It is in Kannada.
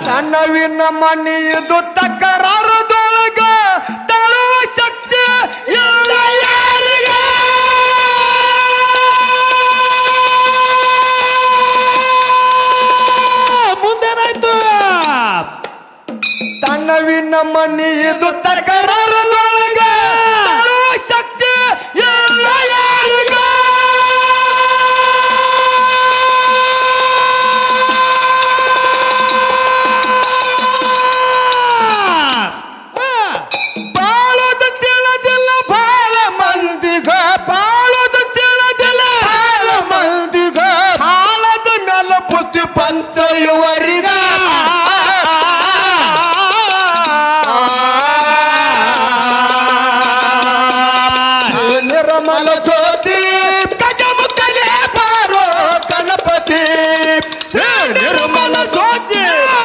ತನ್ನವಿನ ಮನಿ ಇದು ತಕರಾರದೊಳಗ ತಳುವ ಶಕ್ತಿ ಇಲ್ಲ ಯಾರಿಗೆ. ಮುಂದೇನಾಯ್ತು? ತನ್ನವಿನ ಮನಿ ಇದು ತಕರಾರದೊಳಗ